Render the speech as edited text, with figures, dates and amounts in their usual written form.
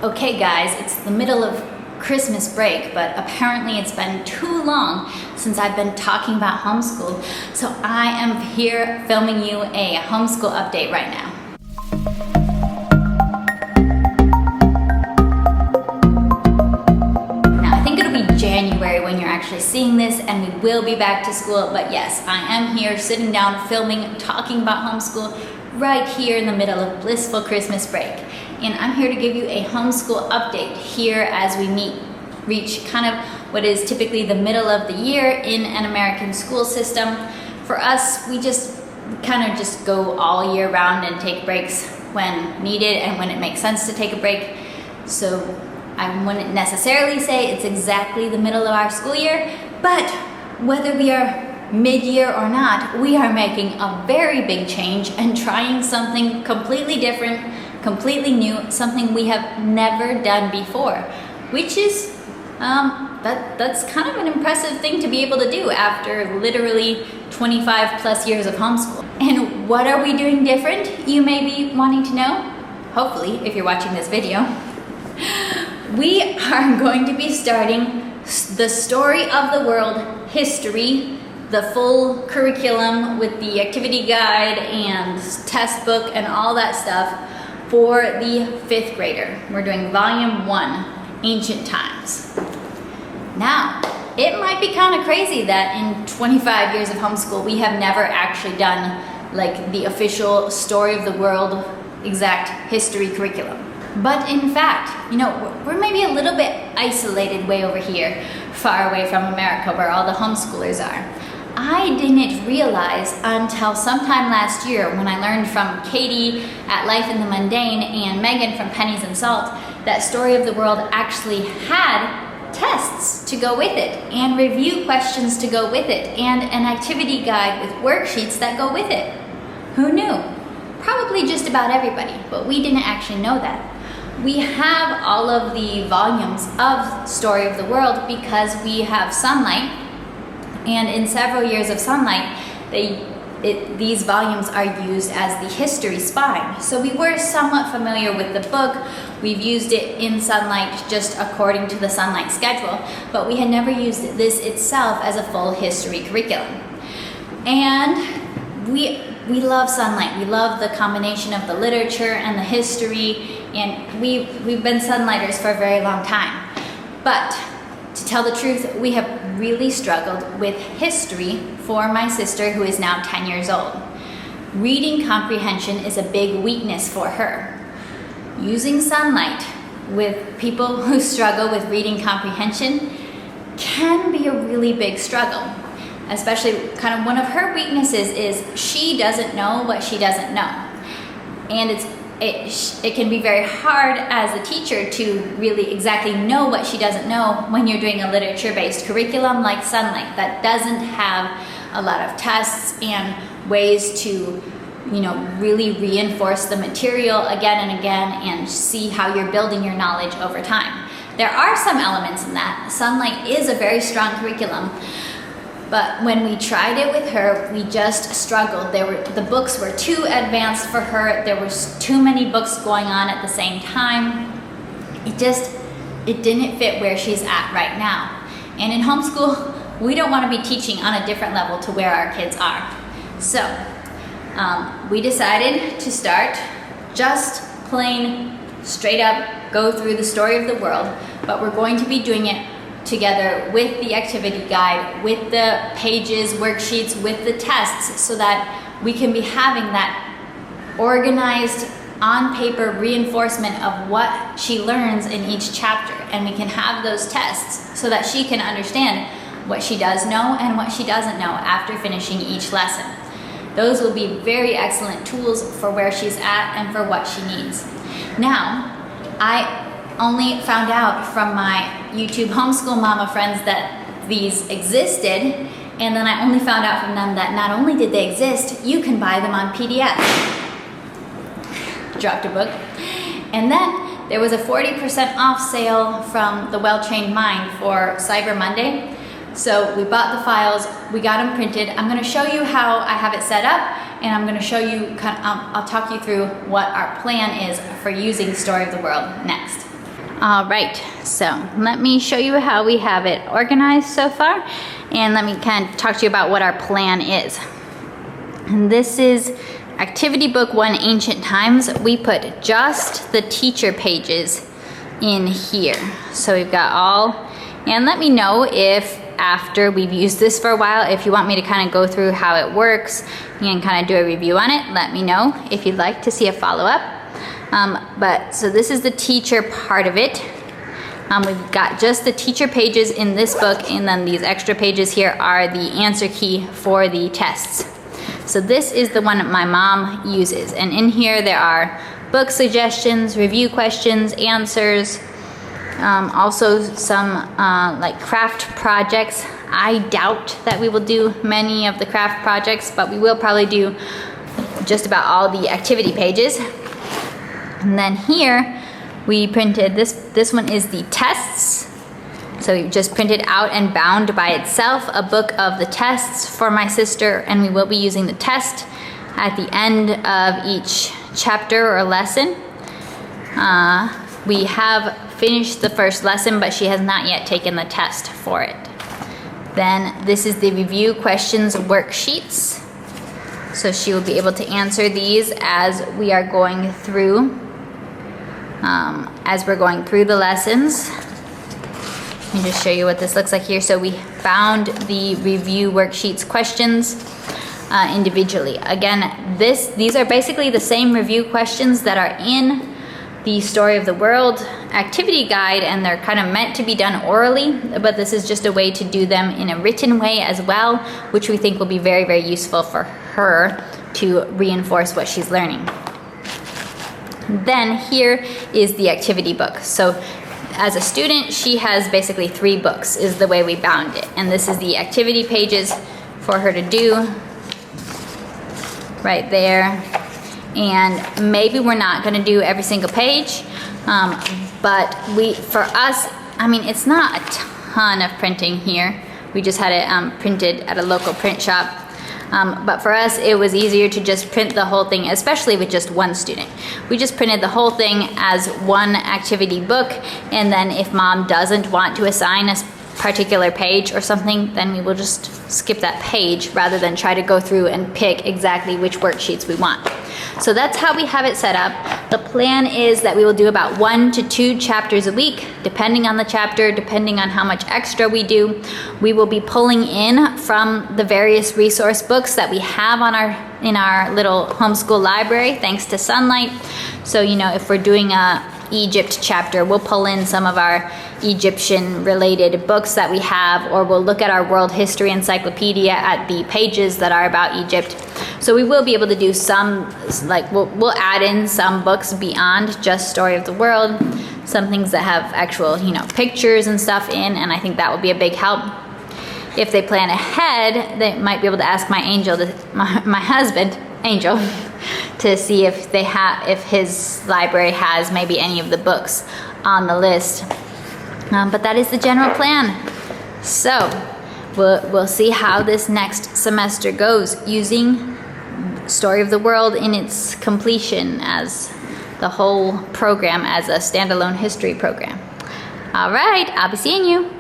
Okay guys, it's the middle of Christmas break, but apparently it's been too long since I've been talking about homeschool, so I am here filming you a homeschool update right now. Now I think it'll be January when you're actually seeing this and we will be back to school, but yes, I am here sitting down filming, talking about homeschool right here in the middle of blissful Christmas break. And I'm here to give you a homeschool update here as we reach kind of what is typically the middle of the year in an American school system. For us, we kind of just go all year round and take breaks when needed and when it makes sense to take a break. So I wouldn't necessarily say it's exactly the middle of our school year, but whether we are mid-year or not, we are making a very big change and trying something completely different, completely new, something we have never done before, which is that's kind of an impressive thing to be able to do after literally 25 plus years of homeschool. And what are we doing different, you may be wanting to know? Hopefully, if you're watching this video. We are going to be starting the story of the world history, the full curriculum with the activity guide and test book and all that stuff for the 5th grader. We're doing volume 1, Ancient Times. Now, it might be kind of crazy that in 25 years of homeschool, we have never actually done like the official story of the world exact history curriculum. But in fact, you know, we're maybe a little bit isolated way over here, far away from America where all the homeschoolers are. I didn't realize until sometime last year when I learned from Katie at Life in the Mundane and Megan from Pennies and Salt that Story of the World actually had tests to go with it and review questions to go with it and an activity guide with worksheets that go with it. Who knew? Probably just about everybody, but we didn't actually know that. We have all of the volumes of Story of the World because we have Sunlight. And in several years of Sunlight, these volumes are used as the history spine. So we were somewhat familiar with the book. We've used it in Sunlight just according to the Sunlight schedule, but we had never used this itself as a full history curriculum. And we love Sunlight. We love the combination of the literature and the history, and we've been Sunlighters for a very long time. But to tell the truth, we have really struggled with history for my sister who is now 10 years old. Reading comprehension is a big weakness for her. Using Sunlight with people who struggle with reading comprehension can be a really big struggle. Especially kind of one of her weaknesses is she doesn't know what she doesn't know. And it can be very hard as a teacher to really exactly know what she doesn't know when you're doing a literature-based curriculum like Sunlight that doesn't have a lot of tests and ways to, you know, really reinforce the material again and again and see how you're building your knowledge over time. There are some elements in that. Sunlight is a very strong curriculum. But when we tried it with her, we just struggled. The books were too advanced for her. There was too many books going on at the same time. It didn't fit where she's at right now. And in homeschool, we don't want to be teaching on a different level to where our kids are. So we decided to start just plain, straight up, go through the story of the world, but we're going to be doing it together with the activity guide, with the pages, worksheets, with the tests, so that we can be having that organized on paper reinforcement of what she learns in each chapter. And we can have those tests so that she can understand what she does know and what she doesn't know after finishing each lesson. Those will be very excellent tools for where she's at and for what she needs. Now, I only found out from my YouTube homeschool mama friends that these existed, and then I only found out from them that not only did they exist, you can buy them on PDF. Dropped a book. And then there was a 40% off sale from the Well-Trained Mind for Cyber Monday. So we bought the files, we got them printed. I'm gonna show you how I have it set up, and I'm gonna show you, I'll talk you through what our plan is for using Story of the World next. All right, so let me show you how we have it organized so far, and let me kind of talk to you about what our plan is. And this is Activity Book 1, Ancient Times. We put just the teacher pages in here. So we've got all, and let me know if after we've used this for a while, if you want me to kind of go through how it works and kind of do a review on it, let me know if you'd like to see a follow-up. So this is the teacher part of it. We've got just the teacher pages in this book, and then these extra pages here are the answer key for the tests. So this is the one that my mom uses, and in here there are book suggestions, review questions, answers, also some like craft projects. I doubt that we will do many of the craft projects, but we will probably do just about all the activity pages. And then here we printed this one is the tests. So we just printed out and bound by itself a book of the tests for my sister, and we will be using the test at the end of each chapter or lesson. We have finished the first lesson, but she has not yet taken the test for it. Then this is the review questions worksheets. So she will be able to answer these as we are going through the lessons. Let me just show you what this looks like here. So we found the review worksheets questions individually. Again, these are basically the same review questions that are in the Story of the World activity guide, and they're kind of meant to be done orally, but this is just a way to do them in a written way as well, which we think will be very, very useful for her to reinforce what she's learning. Then here is the activity book. So as a student, she has basically 3 books is the way we bound it. And this is the activity pages for her to do right there. And maybe we're not gonna do every single page, but for us, I mean, it's not a ton of printing here. We just had it printed at a local print shop. But for us, it was easier to just print the whole thing, especially with just one student. We just printed the whole thing as one activity book, and then if mom doesn't want to assign a particular page or something, then we will just skip that page rather than try to go through and pick exactly which worksheets we want. So that's how we have it set up. The plan is that we will do about 1 to 2 chapters a week, depending on the chapter, depending on how much extra we do. We will be pulling in from the various resource books that we have in our little homeschool library, thanks to Sunlight. So, you know, if we're doing a Egypt chapter, we'll pull in some of our Egyptian related books that we have, or we'll look at our world history encyclopedia at the pages that are about Egypt. So we will be able to do some, like we'll add in some books beyond just Story of the World, some things that have actual, you know, pictures and stuff in, and I think that will be a big help. If they plan ahead, they might be able to ask my husband, Angel, to see if his library has maybe any of the books on the list. But that is the general plan. So we'll see how this next semester goes using Story of the World in its completion as the whole program as a standalone history program. All right, I'll be seeing you.